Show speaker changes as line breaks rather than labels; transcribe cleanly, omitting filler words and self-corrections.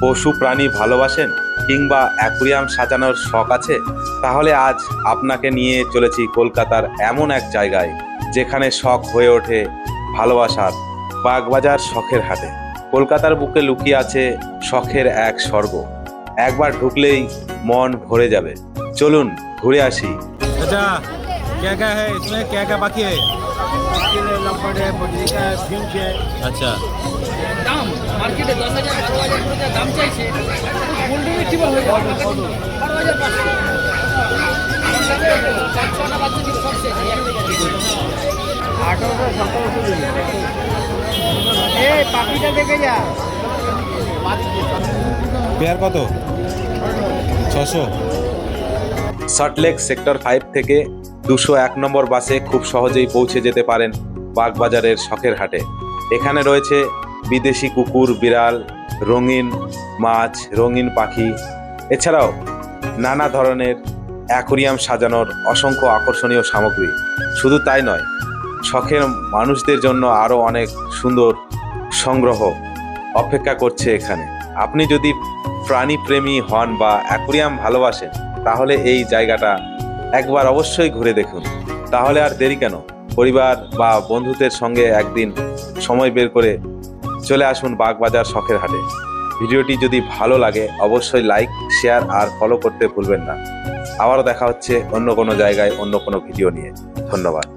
পশু প্রাণী ভালোবাসেন কিংবা অ্যাকুরিয়াম সাজানোর শখ আছে, তাহলে আজ আপনাকে নিয়ে চলেছি কলকাতার এমন এক জায়গায় যেখানে শখ হয়ে ওঠে ভালোবাসার। বাগবাজার শখের হাটে। কলকাতার বুকে লুকিয়ে আছে শখের এক স্বর্গ। একবার ঢুকলেই মন ভরে যাবে। চলুন ঘুরে আসি।
अच्छा क्या क्या है इसमें, क्या क्या बाकी है?
लंपट है, बजरी का है, फिंच है।
अच्छा
দাম মার্কেটে 10,000 12,000 করে যা দাম চাইছে গোল্ডেন রিট্রিভার হয়ে যাবে 12,500 4-6টা বাচ্চা দিল সব শেষ
1800-1700 দিন। এই পাখিটা দেখে যা।
पेयर কত? 600।
সল্টলেক সেক্টর 5 থেকে 201 নম্বর বাসে খুব সহজেই পৌঁছে যেতে পারেন বাগবাজারের শখের হাটে। এখানে রয়েছে বিদেশি কুকুর, বিড়াল, রঙিন মাছ, রঙিন পাখি, এছাড়াও নানা ধরনের অ্যাকুরিয়াম সাজানোর অসংখ্য আকর্ষণীয় সামগ্রী। শুধু তাই নয়, শখের মানুষদের জন্য আরও অনেক সুন্দর সংগ্রহ অপেক্ষা করছে এখানে। আপনি যদি প্রাণী প্রেমী হন বা অ্যাকুরিয়াম ভালোবাসেন, তাহলে এই জায়গাটা একবার অবশ্যই ঘুরে দেখুন। তাহলে আর দেরি কেন, পরিবার বা বন্ধুদের সঙ্গে একদিন সময় বের করে চলে আসুন বাগবাজার শখের হাটে। ভিডিওটি যদি ভালো লাগে অবশ্যই লাইক, শেয়ার আর ফলো করতে ভুলবেন না। আবারও দেখা হচ্ছে অন্য কোনো জায়গায় অন্য কোনো ভিডিও নিয়ে। ধন্যবাদ।